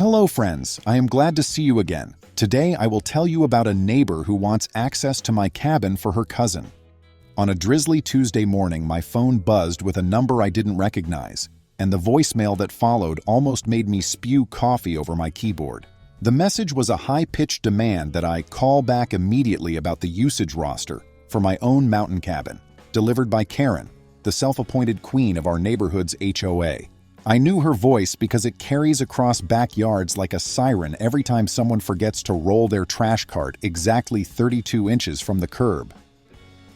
Hello friends, I am glad to see you again. Today I will tell you about a neighbor who wants access to my cabin for her cousin. On a drizzly Tuesday morning, my phone buzzed with a number I didn't recognize, and the voicemail that followed almost made me spew coffee over my keyboard. The message was a high-pitched demand that I call back immediately about the usage roster for my own mountain cabin, delivered by Karen, the self-appointed queen of our neighborhood's HOA. I knew her voice because it carries across backyards like a siren every time someone forgets to roll their trash cart exactly 32 inches from the curb.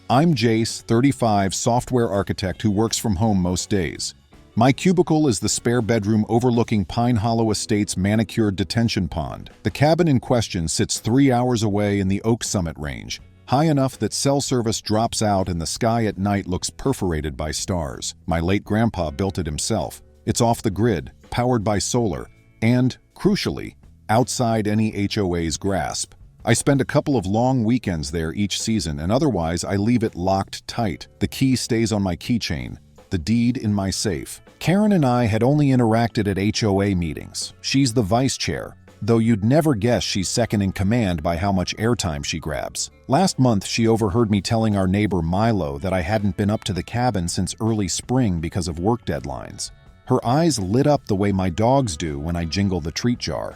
I'm Jace, 35, software architect who works from home most days. My cubicle is the spare bedroom overlooking Pine Hollow Estate's manicured detention pond. The cabin in question sits 3 hours away in the Oak Summit range, high enough that cell service drops out and the sky at night looks perforated by stars. My late grandpa built it himself. It's off the grid, powered by solar, and, crucially, outside any HOA's grasp. I spend a couple of long weekends there each season, and otherwise I leave it locked tight. The key stays on my keychain, the deed in my safe. Karen and I had only interacted at HOA meetings. She's the vice chair, though you'd never guess she's second in command by how much airtime she grabs. Last month, she overheard me telling our neighbor Milo that I hadn't been up to the cabin since early spring because of work deadlines. Her eyes lit up the way my dogs do when I jingle the treat jar.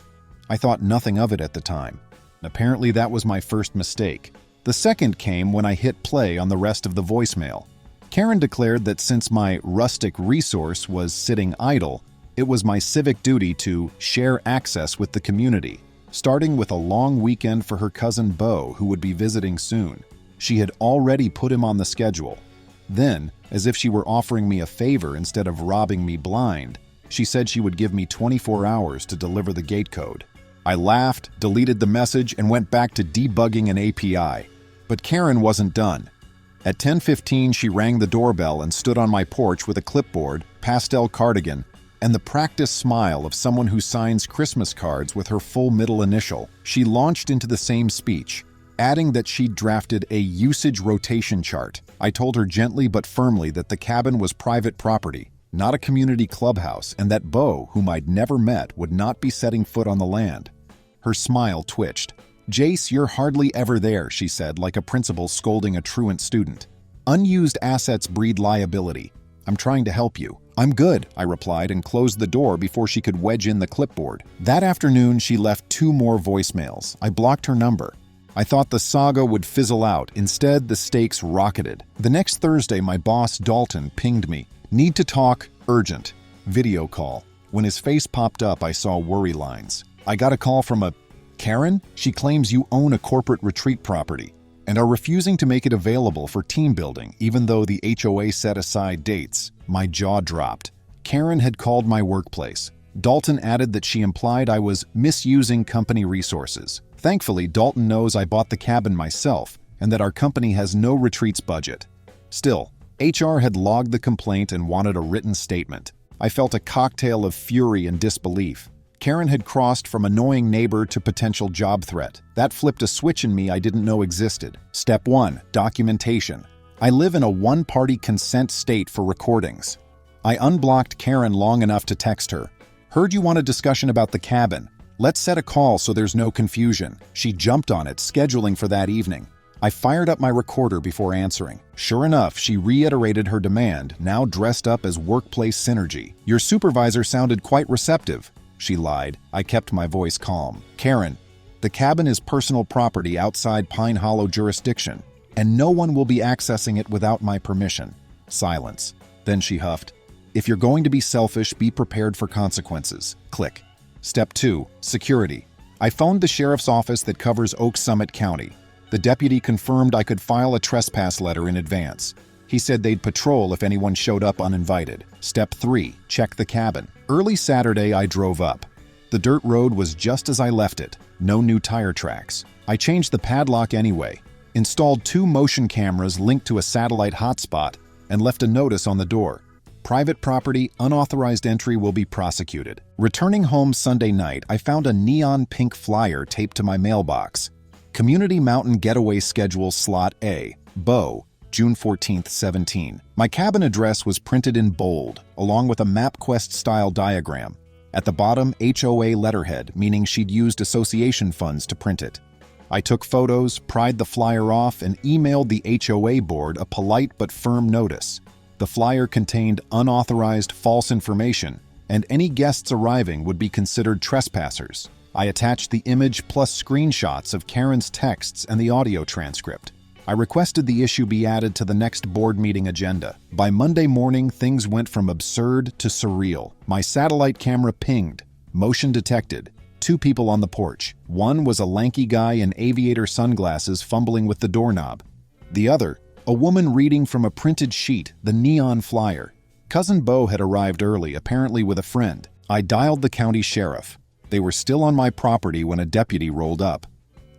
I thought nothing of it at the time. Apparently that was my first mistake. The second came when I hit play on the rest of the voicemail. Karen declared that since my rustic resource was sitting idle, it was my civic duty to share access with the community, starting with a long weekend for her cousin Beau, who would be visiting soon. She had already put him on the schedule. Then, as if she were offering me a favor instead of robbing me blind, she said she would give me 24 hours to deliver the gate code. I laughed, deleted the message, and went back to debugging an API. But Karen wasn't done. At 10:15, she rang the doorbell and stood on my porch with a clipboard, pastel cardigan, and the practiced smile of someone who signs Christmas cards with her full middle initial. She launched into the same speech, adding that she'd drafted a usage rotation chart. I told her gently but firmly that the cabin was private property, not a community clubhouse, and that Beau, whom I'd never met, would not be setting foot on the land. Her smile twitched. "Jace, you're hardly ever there," she said, like a principal scolding a truant student. "Unused assets breed liability. I'm trying to help you." "I'm good," I replied and closed the door before she could wedge in the clipboard. That afternoon, she left 2 more voicemails. I blocked her number. I thought the saga would fizzle out. Instead, the stakes rocketed. The next Thursday, my boss, Dalton, pinged me. "Need to talk, urgent. Video call." When his face popped up, I saw worry lines. "I got a call from a Karen? She claims you own a corporate retreat property and are refusing to make it available for team building, even though the HOA set aside dates." My jaw dropped. Karen had called my workplace. Dalton added that she implied I was misusing company resources. Thankfully, Dalton knows I bought the cabin myself and that our company has no retreats budget. Still, HR had logged the complaint and wanted a written statement. I felt a cocktail of fury and disbelief. Karen had crossed from annoying neighbor to potential job threat. That flipped a switch in me I didn't know existed. Step 1, documentation. I live in a one-party consent state for recordings. I unblocked Karen long enough to text her. "Heard you want a discussion about the cabin. Let's set a call so there's no confusion." She jumped on it, scheduling for that evening. I fired up my recorder before answering. Sure enough, she reiterated her demand, now dressed up as workplace synergy. "Your supervisor sounded quite receptive." She lied. I kept my voice calm. "Karen, the cabin is personal property outside Pine Hollow jurisdiction, and no one will be accessing it without my permission." Silence. Then she huffed. "If you're going to be selfish, be prepared for consequences." Click. Step 2, security. I phoned the sheriff's office that covers Oak Summit County. The deputy confirmed I could file a trespass letter in advance. He said they'd patrol if anyone showed up uninvited. Step 3, check the cabin. Early Saturday, I drove up. The dirt road was just as I left it. No new tire tracks. I changed the padlock anyway, installed 2 motion cameras linked to a satellite hotspot, and left a notice on the door. Private property, unauthorized entry will be prosecuted. Returning home Sunday night, I found a neon pink flyer taped to my mailbox. Community Mountain Getaway Schedule Slot A, Beau, June 14th, 17. My cabin address was printed in bold, along with a MapQuest-style diagram. At the bottom, HOA letterhead, meaning she'd used association funds to print it. I took photos, pried the flyer off, and emailed the HOA board a polite but firm notice. The flyer contained unauthorized false information, and any guests arriving would be considered trespassers. I attached the image plus screenshots of Karen's texts and the audio transcript. I requested the issue be added to the next board meeting agenda. By Monday morning, things went from absurd to surreal. My satellite camera pinged. Motion detected. 2 people on the porch. One was a lanky guy in aviator sunglasses fumbling with the doorknob. The other, a woman reading from a printed sheet, the neon flyer. Cousin Bo had arrived early, apparently with a friend. I dialed the county sheriff. They were still on my property when a deputy rolled up.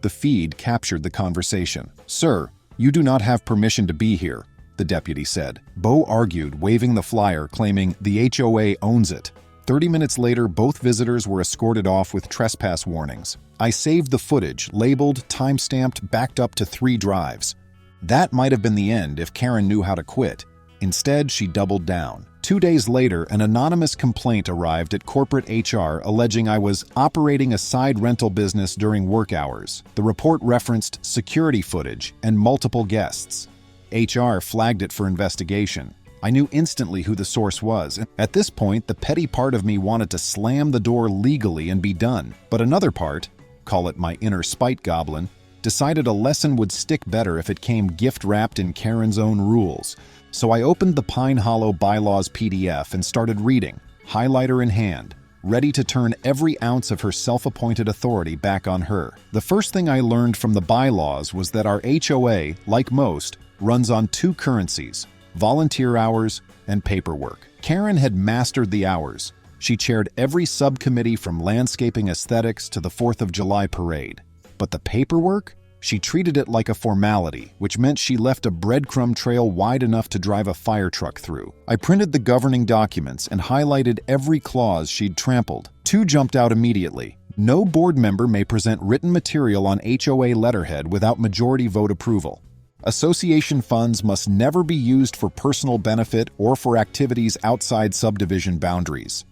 The feed captured the conversation. "Sir, you do not have permission to be here," the deputy said. Bo argued, waving the flyer, claiming the HOA owns it. 30 minutes later, both visitors were escorted off with trespass warnings. I saved the footage, labeled, time-stamped, backed up to 3 drives. That might have been the end if Karen knew how to quit. Instead, she doubled down. 2 days later, an anonymous complaint arrived at corporate HR alleging I was operating a side rental business during work hours. The report referenced security footage and multiple guests. HR flagged it for investigation. I knew instantly who the source was. At this point, the petty part of me wanted to slam the door legally and be done. But another part, call it my inner spite goblin, decided a lesson would stick better if it came gift-wrapped in Karen's own rules. So I opened the Pine Hollow Bylaws PDF and started reading, highlighter in hand, ready to turn every ounce of her self-appointed authority back on her. The first thing I learned from the bylaws was that our HOA, like most, runs on 2 currencies: volunteer hours and paperwork. Karen had mastered the hours. She chaired every subcommittee from landscaping aesthetics to the 4th of July parade. But the paperwork? She treated it like a formality, which meant she left a breadcrumb trail wide enough to drive a fire truck through. I printed the governing documents and highlighted every clause she'd trampled. 2 jumped out immediately. No board member may present written material on HOA letterhead without majority vote approval. Association funds must never be used for personal benefit or for activities outside subdivision boundaries.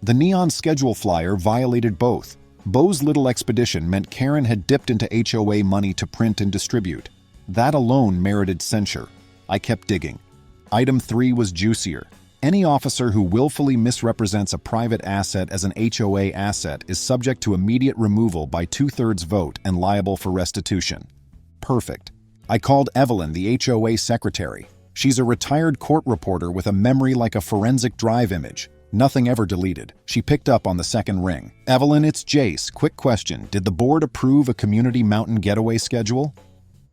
The neon schedule flyer violated both. Bo's little expedition meant Karen had dipped into HOA money to print and distribute. That alone merited censure. I kept digging. Item 3 was juicier. Any officer who willfully misrepresents a private asset as an HOA asset is subject to immediate removal by 2/3 vote and liable for restitution. Perfect. I called Evelyn, the HOA secretary. She's a retired court reporter with a memory like a forensic drive image. Nothing ever deleted. She picked up on the second ring. "Evelyn, it's Jace. Quick question. Did the board approve a community mountain getaway schedule?"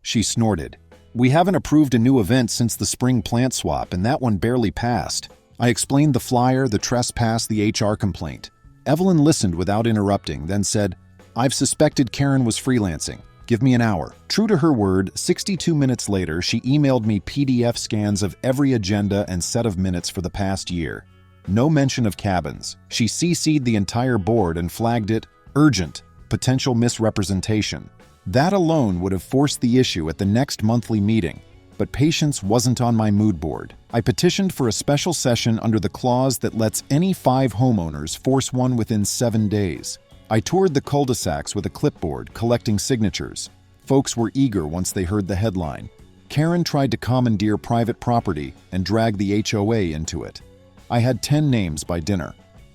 She snorted. "We haven't approved a new event since the spring plant swap, and that one barely passed." I explained the flyer, the trespass, the HR complaint. Evelyn listened without interrupting, then said, "I've suspected Karen was freelancing. Give me an hour." True to her word, 62 minutes later, she emailed me PDF scans of every agenda and set of minutes for the past year. No mention of cabins. She CC'd the entire board and flagged it urgent, potential misrepresentation. That alone would have forced the issue at the next monthly meeting, but patience wasn't on my mood board. I petitioned for a special session under the clause that lets any 5 homeowners force one within 7 days. I toured the cul-de-sacs with a clipboard, collecting signatures. Folks were eager once they heard the headline. Karen tried to commandeer private property and drag the HOA into it. I had 10 names by dinner.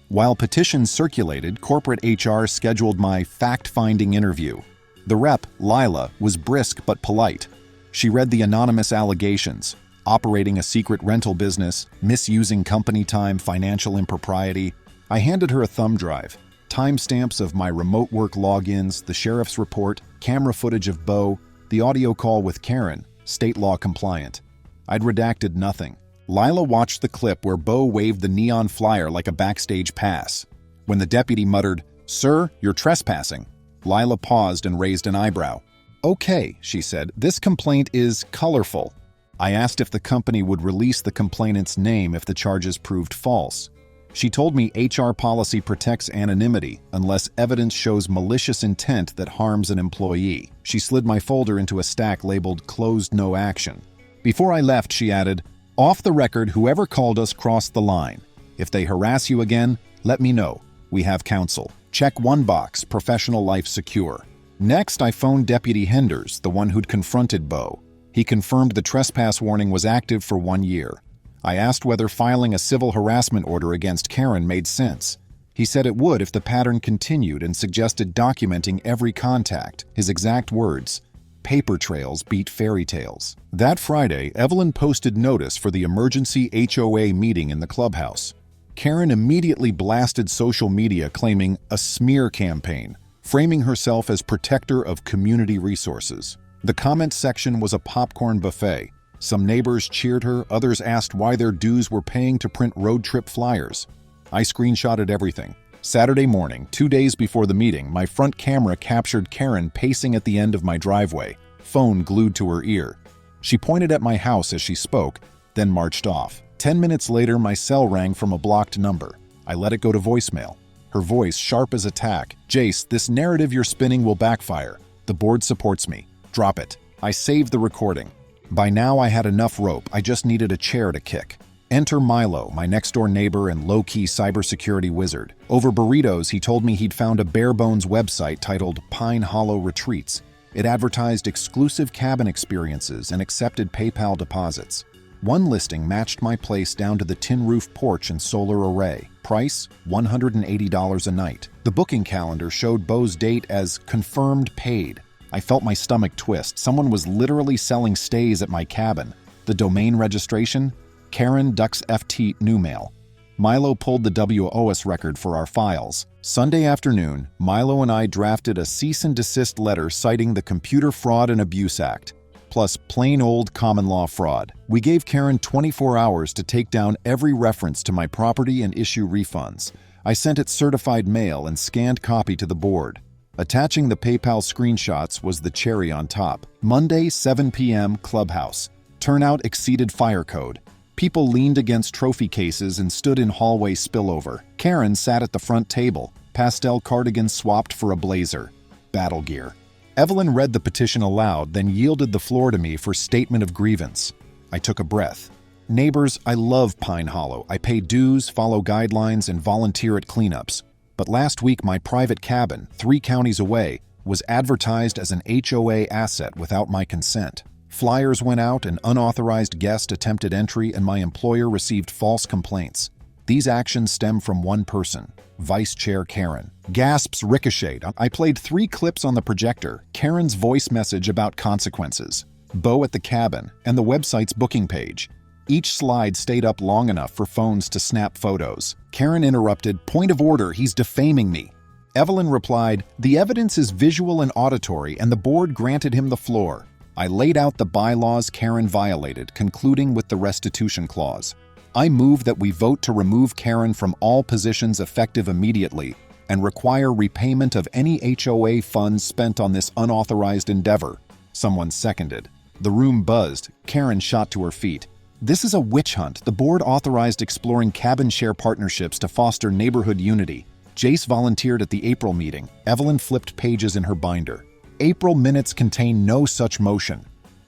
While petitions circulated, corporate HR scheduled my fact-finding interview. The rep, Lila, was brisk but polite. She read the anonymous allegations: operating a secret rental business, misusing company time, financial impropriety. I handed her a thumb drive. Timestamps of my remote work logins, the sheriff's report, camera footage of Bo, the audio call with Karen, state law compliant. I'd redacted nothing. Lila watched the clip where Bo waved the neon flyer like a backstage pass. When the deputy muttered, "Sir, you're trespassing," Lila paused and raised an eyebrow. "Okay," she said, "this complaint is colorful." I asked if the company would release the complainant's name if the charges proved false. She told me HR policy protects anonymity unless evidence shows malicious intent that harms an employee. She slid my folder into a stack labeled "Closed No Action." Before I left, she added, "Off the record, whoever called us crossed the line. If they harass you again, let me know. We have counsel. Check one box, professional life secure. Next, I phoned Deputy Henders, the one who'd confronted Bo. He confirmed the trespass warning was active for 1 year. I asked whether filing a civil harassment order against Karen made sense. He said it would if the pattern continued and suggested documenting every contact. His exact words, "Paper trails beat fairy tales." That Friday, Evelyn posted notice for the emergency HOA meeting in the clubhouse. Karen immediately blasted social media claiming a smear campaign, framing herself as protector of community resources. The comment section was a popcorn buffet. Some neighbors cheered her, others asked why their dues were paying to print road trip flyers. I screenshotted everything. Saturday morning, 2 days before the meeting, my front camera captured Karen pacing at the end of my driveway, phone glued to her ear. She pointed at my house as she spoke, then marched off. 10 minutes later, my cell rang from a blocked number. I let it go to voicemail. Her voice sharp as a tack. "Jace, this narrative you're spinning will backfire. The board supports me. Drop it." I saved the recording. By now I had enough rope, I just needed a chair to kick. Enter Milo, my next-door neighbor and low-key cybersecurity wizard. Over burritos, he told me he'd found a bare-bones website titled Pine Hollow Retreats. It advertised exclusive cabin experiences and accepted PayPal deposits. One listing matched my place down to the tin roof porch and solar array. Price, $180 a night. The booking calendar showed Bo's date as confirmed paid. I felt my stomach twist. Someone was literally selling stays at my cabin. The domain registration? Karen Ducks FT Newmail. Milo pulled the WOS record for our files. Sunday afternoon, Milo and I drafted a cease and desist letter citing the Computer Fraud and Abuse Act, plus plain old common law fraud. We gave Karen 24 hours to take down every reference to my property and issue refunds. I sent it certified mail and scanned copy to the board. Attaching the PayPal screenshots was the cherry on top. Monday, 7 p.m., Clubhouse. Turnout exceeded fire code. People leaned against trophy cases and stood in hallway spillover. Karen sat at the front table, pastel cardigan swapped for a blazer. Battle gear. Evelyn read the petition aloud, then yielded the floor to me for statement of grievance. I took a breath. Neighbors, I love Pine Hollow. I pay dues, follow guidelines, and volunteer at cleanups. But last week, my private cabin, 3 counties away, was advertised as an HOA asset without my consent. Flyers went out, an unauthorized guest attempted entry, and my employer received false complaints. These actions stem from one person, Vice Chair Karen. Gasps ricocheted. I played 3 clips on the projector, Karen's voice message about consequences, Bo at the cabin, and the website's booking page. Each slide stayed up long enough for phones to snap photos. Karen interrupted, "Point of order, he's defaming me." Evelyn replied, "The evidence is visual and auditory, and the board granted him the floor." I laid out the bylaws Karen violated, concluding with the restitution clause. I move that we vote to remove Karen from all positions effective immediately and require repayment of any HOA funds spent on this unauthorized endeavor. Someone seconded. The room buzzed. Karen shot to her feet. "This is a witch hunt. The board authorized exploring cabin share partnerships to foster neighborhood unity." Jace volunteered at the April meeting. Evelyn flipped pages in her binder. April minutes contain no such motion.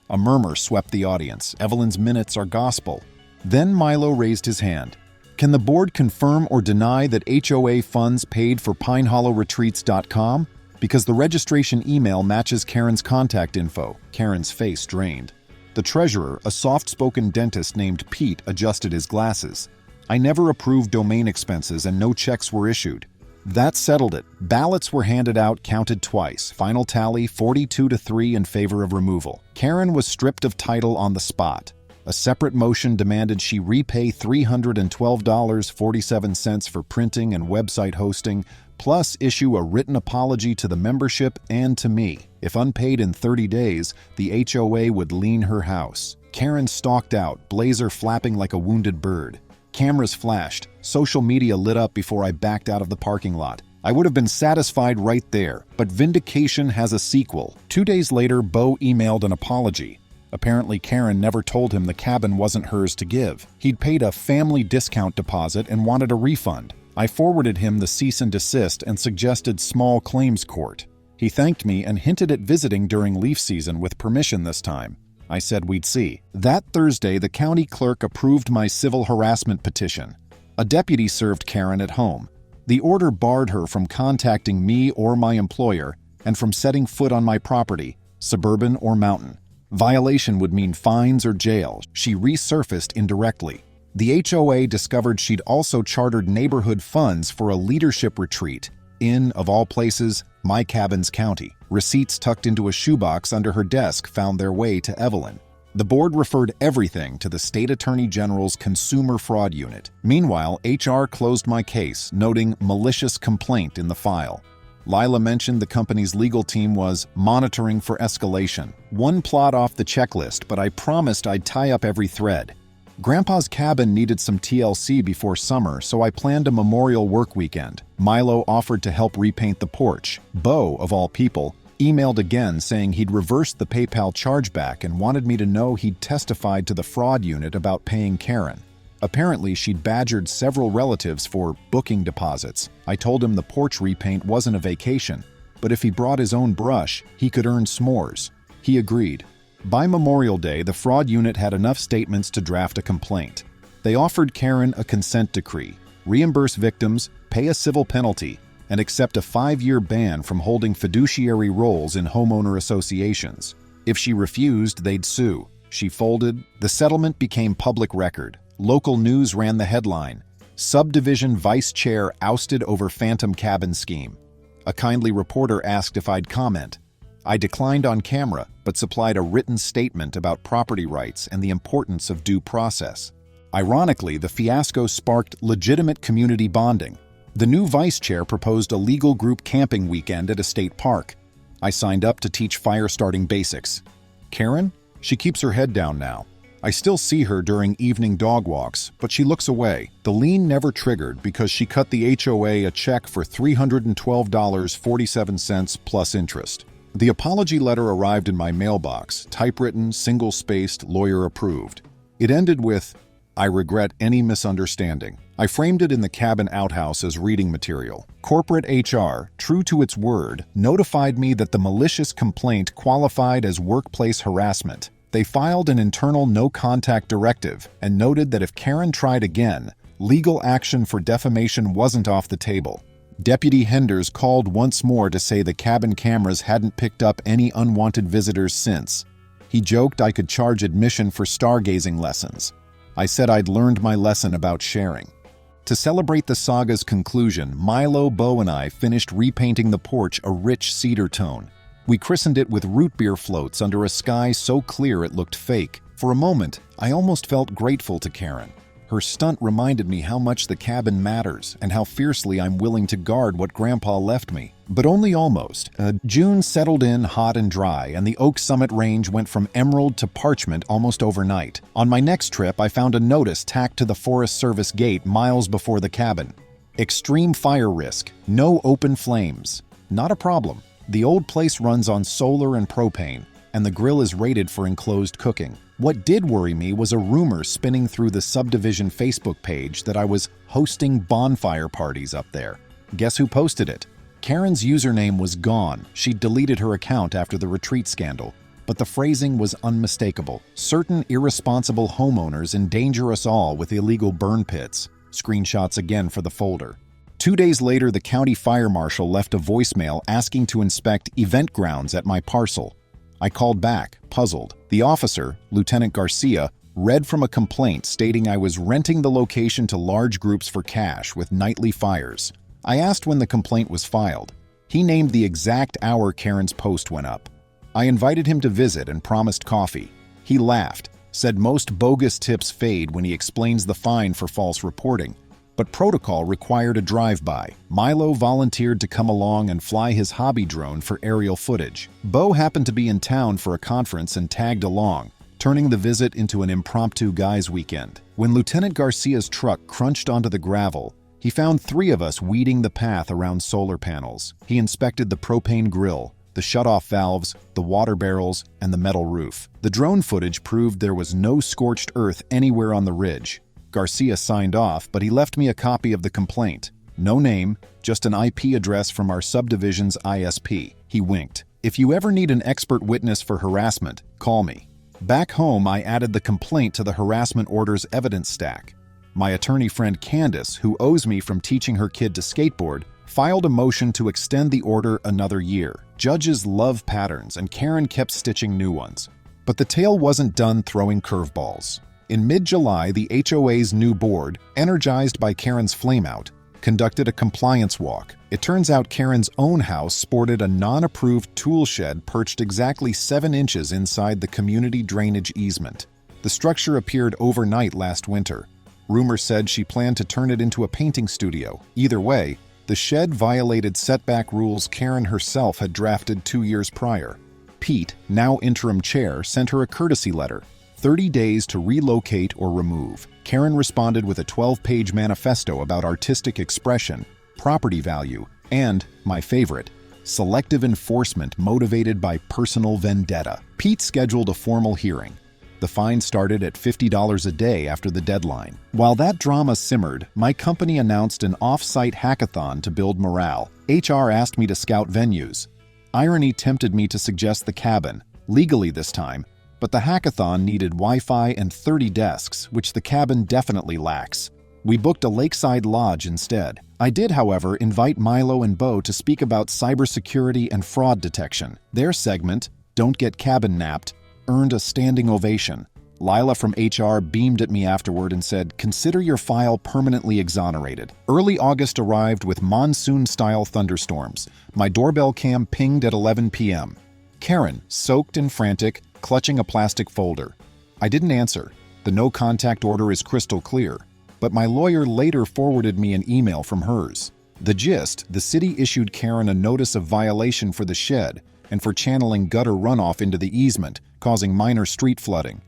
A murmur swept the audience. Evelyn's minutes are gospel. Then Milo raised his hand. "Can the board confirm or deny that HOA funds paid for PineHollowRetreats.com? Because the registration email matches Karen's contact info." Karen's face drained. The treasurer, a soft-spoken dentist named Pete, adjusted his glasses. "I never approved domain expenses and no checks were issued." That settled it. Ballots were handed out, counted twice. Final tally, 42-3 in favor of removal. Karen was stripped of title on the spot. A separate motion demanded she repay $312.47 for printing and website hosting, plus issue a written apology to the membership and to me. If unpaid in 30 days, the HOA would lien her house. Karen stalked out, blazer flapping like a wounded bird. Cameras flashed. Social media lit up before I backed out of the parking lot. I would have been satisfied right there, but vindication has a sequel. 2 days later, Bo emailed an apology. Apparently, Karen never told him the cabin wasn't hers to give. He'd paid a family discount deposit and wanted a refund. I forwarded him the cease and desist and suggested small claims court. He thanked me and hinted at visiting during leaf season with permission this time. I said we'd see. That Thursday, the county clerk approved my civil harassment petition. A deputy served Karen at home. The order barred her from contacting me or my employer and from setting foot on my property, suburban or mountain. Violation would mean fines or jail. She resurfaced indirectly. The HOA discovered she'd also chartered neighborhood funds for a leadership retreat in, of all places, my cabin's county. Receipts tucked into a shoebox under her desk found their way to Evelyn. The board referred everything to the State Attorney General's Consumer Fraud Unit. Meanwhile, HR closed my case, noting malicious complaint in the file. Lila mentioned the company's legal team was monitoring for escalation. One plot off the checklist, but I promised I'd tie up every thread. Grandpa's cabin needed some TLC before summer, so I planned a memorial work weekend. Milo offered to help repaint the porch. Bo, of all people, emailed again saying he'd reversed the PayPal chargeback and wanted me to know he'd testified to the fraud unit about paying Karen. Apparently, she'd badgered several relatives for booking deposits. I told him the porch repaint wasn't a vacation, but if he brought his own brush, he could earn s'mores. He agreed. By Memorial Day, the fraud unit had enough statements to draft a complaint. They offered Karen a consent decree, reimburse victims, pay a civil penalty, and accept a 5-year ban from holding fiduciary roles in homeowner associations. If she refused, they'd sue. She folded. The settlement became public record. Local news ran the headline, "Subdivision Vice Chair Ousted Over Phantom Cabin Scheme." A kindly reporter asked if I'd comment. I declined on camera, but supplied a written statement about property rights and the importance of due process. Ironically, the fiasco sparked legitimate community bonding. The new vice chair proposed a legal group camping weekend at a state park. I signed up to teach fire starting basics. Karen? She keeps her head down now. I still see her during evening dog walks, but she looks away. The lien never triggered because she cut the HOA a check for $312.47 plus interest. The apology letter arrived in my mailbox, typewritten, single-spaced, lawyer-approved. It ended with, "I regret any misunderstanding." I framed it in the cabin outhouse as reading material. Corporate HR, true to its word, notified me that the malicious complaint qualified as workplace harassment. They filed an internal no-contact directive and noted that if Karen tried again, legal action for defamation wasn't off the table. Deputy Henders called once more to say the cabin cameras hadn't picked up any unwanted visitors since. He joked I could charge admission for stargazing lessons. I said I'd learned my lesson about sharing. To celebrate the saga's conclusion, Milo, Bo, and I finished repainting the porch a rich cedar tone. We christened it with root beer floats under a sky so clear it looked fake. For a moment, I almost felt grateful to Karen. Her stunt reminded me how much the cabin matters and how fiercely I'm willing to guard what Grandpa left me. But only almost. June settled in hot and dry, and the Oak Summit Range went from emerald to parchment almost overnight. On my next trip, I found a notice tacked to the Forest Service gate miles before the cabin. Extreme fire risk. No open flames. Not a problem. The old place runs on solar and propane, and the grill is rated for enclosed cooking. What did worry me was a rumor spinning through the subdivision Facebook page that I was hosting bonfire parties up there. Guess who posted it? Karen's username was gone. She'd deleted her account after the retreat scandal. But the phrasing was unmistakable. Certain irresponsible homeowners endanger us all with illegal burn pits. Screenshots again for the folder. 2 days later, the county fire marshal left a voicemail asking to inspect event grounds at my parcel. I called back, puzzled. The officer, Lieutenant Garcia, read from a complaint stating I was renting the location to large groups for cash with nightly fires. I asked when the complaint was filed. He named the exact hour Karen's post went up. I invited him to visit and promised coffee. He laughed, said most bogus tips fade when he explains the fine for false reporting, but protocol required a drive-by. Milo volunteered to come along and fly his hobby drone for aerial footage. Bo happened to be in town for a conference and tagged along, turning the visit into an impromptu guys' weekend. When Lieutenant Garcia's truck crunched onto the gravel, he found 3 of us weeding the path around solar panels. He inspected the propane grill, the shutoff valves, the water barrels, and the metal roof. The drone footage proved there was no scorched earth anywhere on the ridge. Garcia signed off, but he left me a copy of the complaint. No name, just an IP address from our subdivision's ISP. He winked. If you ever need an expert witness for harassment, call me. Back home, I added the complaint to the harassment order's evidence stack. My attorney friend Candace, who owes me from teaching her kid to skateboard, filed a motion to extend the order another year. Judges love patterns, and Karen kept stitching new ones. But the tale wasn't done throwing curveballs. In mid-July, the HOA's new board, energized by Karen's flameout, conducted a compliance walk. It turns out Karen's own house sported a non-approved tool shed perched exactly 7 inches inside the community drainage easement. The structure appeared overnight last winter. Rumors said she planned to turn it into a painting studio. Either way, the shed violated setback rules Karen herself had drafted 2 years prior. Pete, now interim chair, sent her a courtesy letter. 30 days to relocate or remove. Karen responded with a 12-page manifesto about artistic expression, property value, and, my favorite, selective enforcement motivated by personal vendetta. Pete scheduled a formal hearing. The fine started at $50 a day after the deadline. While that drama simmered, my company announced an off-site hackathon to build morale. HR asked me to scout venues. Irony tempted me to suggest the cabin, legally this time, but the hackathon needed Wi-Fi and 30 desks, which the cabin definitely lacks. We booked a lakeside lodge instead. I did, however, invite Milo and Bo to speak about cybersecurity and fraud detection. Their segment, Don't Get Cabin Napped, earned a standing ovation. Lila from HR beamed at me afterward and said, "Consider your file permanently exonerated." Early August arrived with monsoon-style thunderstorms. My doorbell cam pinged at 11 p.m. Karen, soaked and frantic, clutching a plastic folder. I didn't answer. The no-contact order is crystal clear, but my lawyer later forwarded me an email from hers. The gist, the city issued Karen a notice of violation for the shed and for channeling gutter runoff into the easement, causing minor street flooding.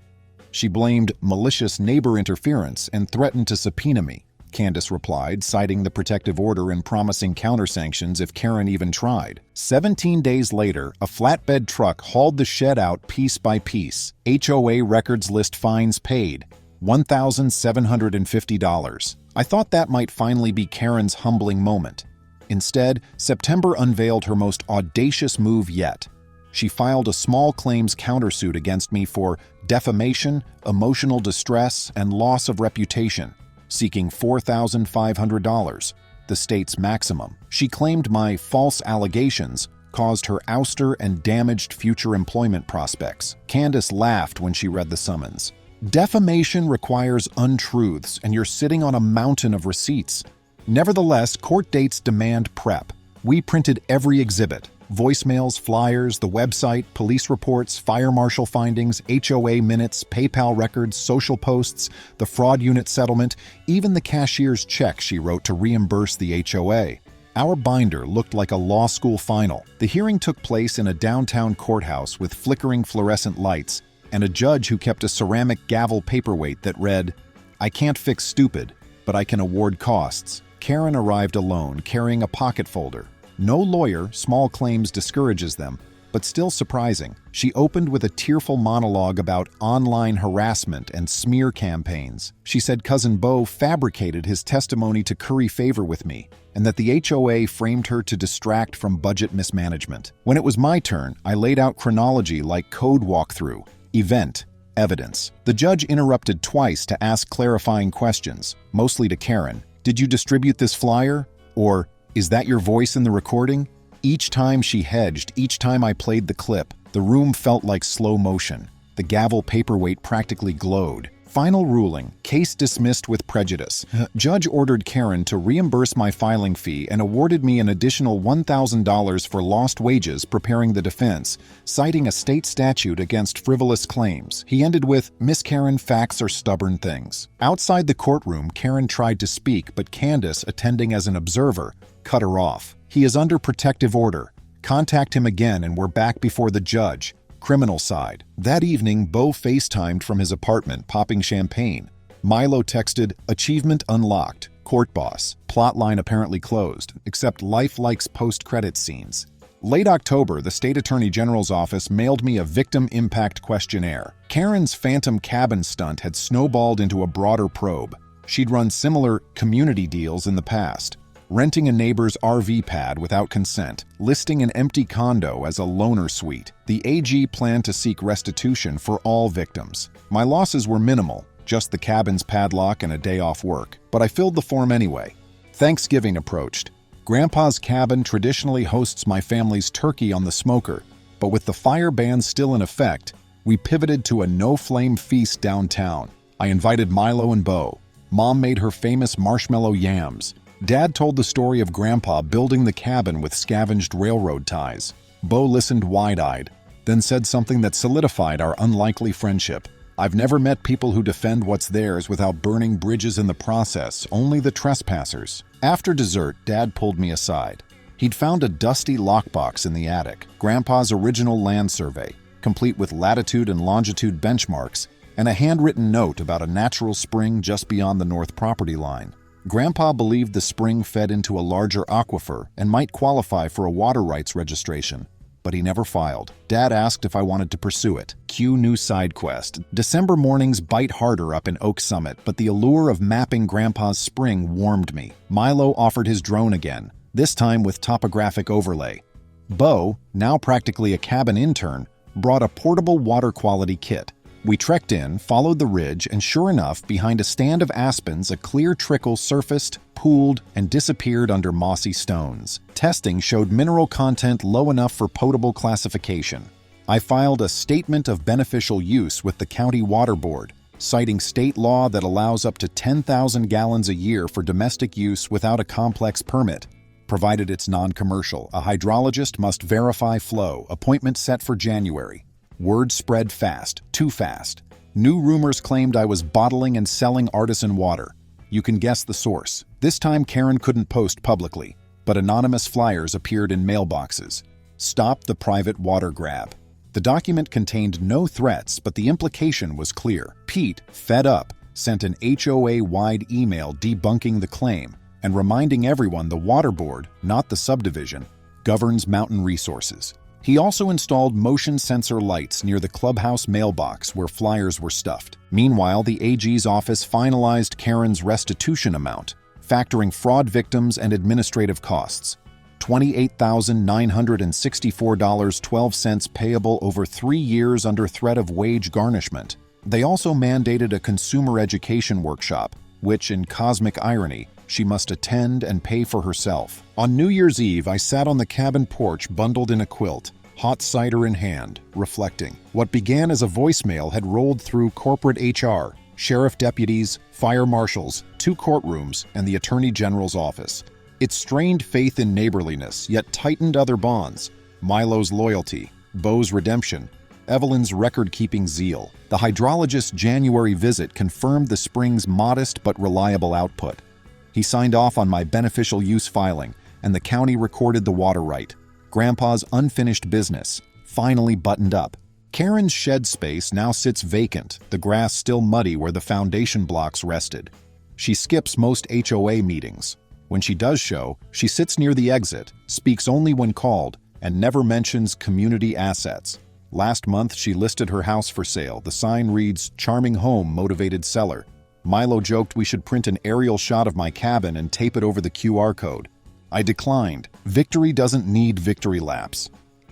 She blamed malicious neighbor interference and threatened to subpoena me, Candace replied, citing the protective order and promising countersanctions if Karen even tried. 17 days later, a flatbed truck hauled the shed out piece by piece. HOA records list fines paid, $1,750. I thought that might finally be Karen's humbling moment. Instead, September unveiled her most audacious move yet. She filed a small claims countersuit against me for defamation, emotional distress, and loss of reputation, seeking $4,500, the state's maximum. She claimed my false allegations caused her ouster and damaged future employment prospects. Candace laughed when she read the summons. Defamation requires untruths, and you're sitting on a mountain of receipts. Nevertheless, court dates demand prep. We printed every exhibit. Voicemails, flyers, the website, police reports, fire marshal findings, HOA minutes, PayPal records, social posts, the fraud unit settlement, even the cashier's check she wrote to reimburse the HOA. Our binder looked like a law school final. The hearing took place in a downtown courthouse with flickering fluorescent lights and a judge who kept a ceramic gavel paperweight that read, "I can't fix stupid, but I can award costs." Karen arrived alone, carrying a pocket folder. No lawyer, small claims discourages them, but still surprising. She opened with a tearful monologue about online harassment and smear campaigns. She said cousin Bo fabricated his testimony to curry favor with me, and that the HOA framed her to distract from budget mismanagement. When it was my turn, I laid out chronology like code walkthrough, event, evidence. The judge interrupted twice to ask clarifying questions, mostly to Karen. "Did you distribute this flyer?" Or, "Is that your voice in the recording?" Each time she hedged, each time I played the clip, the room felt like slow motion. The gavel paperweight practically glowed. Final ruling, case dismissed with prejudice. Judge ordered Karen to reimburse my filing fee and awarded me an additional $1,000 for lost wages preparing the defense, citing a state statute against frivolous claims. He ended with, "Miss Karen, facts are stubborn things." Outside the courtroom, Karen tried to speak, but Candace, attending as an observer, cut her off. "He is under protective order. Contact him again and we're back before the judge." Criminal side. That evening, Bo FaceTimed from his apartment, popping champagne. Milo texted, "Achievement unlocked. Court boss. Plotline apparently closed, except life likes post-credit scenes." Late October, the state attorney general's office mailed me a victim impact questionnaire. Karen's phantom cabin stunt had snowballed into a broader probe. She'd run similar community deals in the past. Renting a neighbor's RV pad without consent, listing an empty condo as a loaner suite. The AG planned to seek restitution for all victims. My losses were minimal, just the cabin's padlock and a day off work, but I filled the form anyway. Thanksgiving approached. Grandpa's cabin traditionally hosts my family's turkey on the smoker, but with the fire ban still in effect, we pivoted to a no-flame feast downtown. I invited Milo and Bo. Mom made her famous marshmallow yams. Dad told the story of Grandpa building the cabin with scavenged railroad ties. Bo listened wide-eyed, then said something that solidified our unlikely friendship. I've never met people who defend what's theirs without burning bridges in the process, only the trespassers. After dessert, Dad pulled me aside. He'd found a dusty lockbox in the attic, Grandpa's original land survey, complete with latitude and longitude benchmarks, and a handwritten note about a natural spring just beyond the north property line. Grandpa believed the spring fed into a larger aquifer and might qualify for a water rights registration, but he never filed. Dad asked if I wanted to pursue it. Cue new side quest. December mornings bite harder up in Oak Summit, but the allure of mapping Grandpa's spring warmed me. Milo offered his drone again, this time with topographic overlay. Bo, now practically a cabin intern, brought a portable water quality kit. We trekked in, followed the ridge, and sure enough, behind a stand of aspens, a clear trickle surfaced, pooled, and disappeared under mossy stones. Testing showed mineral content low enough for potable classification. I filed a statement of beneficial use with the county water board, citing state law that allows up to 10,000 gallons a year for domestic use without a complex permit, provided it's non-commercial. A hydrologist must verify flow. Appointment set for January. Word spread fast, too fast. New rumors claimed I was bottling and selling artisan water. You can guess the source. This time Karen couldn't post publicly, but anonymous flyers appeared in mailboxes. Stop the private water grab. The document contained no threats, but the implication was clear. Pete, fed up, sent an HOA-wide email debunking the claim and reminding everyone the water board, not the subdivision, governs mountain resources. He also installed motion sensor lights near the clubhouse mailbox where flyers were stuffed. Meanwhile, the AG's office finalized Karen's restitution amount, factoring fraud victims and administrative costs. $28,964.12 payable over 3 years under threat of wage garnishment. They also mandated a consumer education workshop, which, in cosmic irony, she must attend and pay for herself. On New Year's Eve, I sat on the cabin porch bundled in a quilt, hot cider in hand, reflecting. What began as a voicemail had rolled through corporate HR, sheriff deputies, fire marshals, 2 courtrooms, and the Attorney General's office. It strained faith in neighborliness, yet tightened other bonds. Milo's loyalty, Bo's redemption, Evelyn's record-keeping zeal. The hydrologist's January visit confirmed the spring's modest but reliable output. He signed off on my beneficial use filing, and the county recorded the water right. Grandpa's unfinished business, finally buttoned up. Karen's shed space now sits vacant, the grass still muddy where the foundation blocks rested. She skips most HOA meetings. When she does show, she sits near the exit, speaks only when called, and never mentions community assets. Last month, she listed her house for sale. The sign reads, "Charming home, motivated seller." Milo joked we should print an aerial shot of my cabin and tape it over the QR code. I declined. Victory doesn't need victory laps.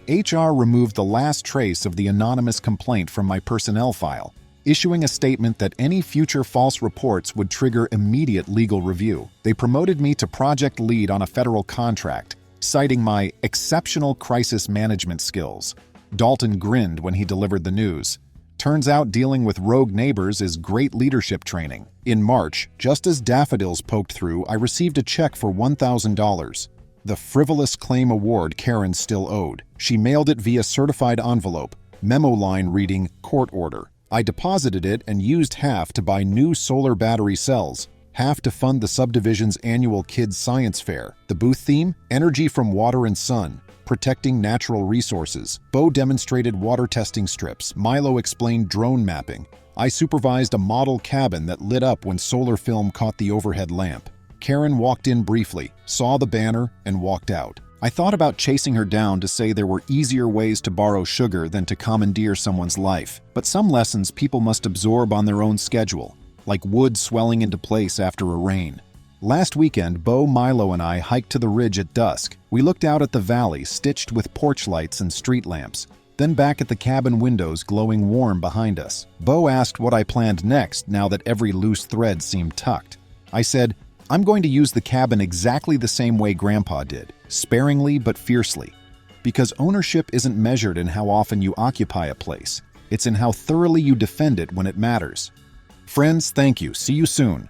HR removed the last trace of the anonymous complaint from my personnel file, issuing a statement that any future false reports would trigger immediate legal review. They promoted me to project lead on a federal contract, citing my exceptional crisis management skills. Dalton grinned when he delivered the news. Turns out dealing with rogue neighbors is great leadership training. In March, just as daffodils poked through, I received a check for $1,000. The frivolous claim award Karen still owed. She mailed it via certified envelope, memo line reading, "Court order." I deposited it and used half to buy new solar battery cells, half to fund the subdivision's annual Kids Science Fair. The booth theme? Energy from water and sun. Protecting natural resources. Bo demonstrated water testing strips. Milo explained drone mapping. I supervised a model cabin that lit up when solar film caught the overhead lamp. Karen walked in briefly, saw the banner, and walked out. I thought about chasing her down to say there were easier ways to borrow sugar than to commandeer someone's life. But some lessons people must absorb on their own schedule, like wood swelling into place after a rain. Last weekend, Bo, Milo, and I hiked to the ridge at dusk. We looked out at the valley, stitched with porch lights and street lamps. then back at the cabin windows glowing warm behind us. Bo asked what I planned next now that every loose thread seemed tucked. I said, I'm going to use the cabin exactly the same way Grandpa did, sparingly but fiercely. Because ownership isn't measured in how often you occupy a place. It's in how thoroughly you defend it when it matters. Friends, thank you. See you soon.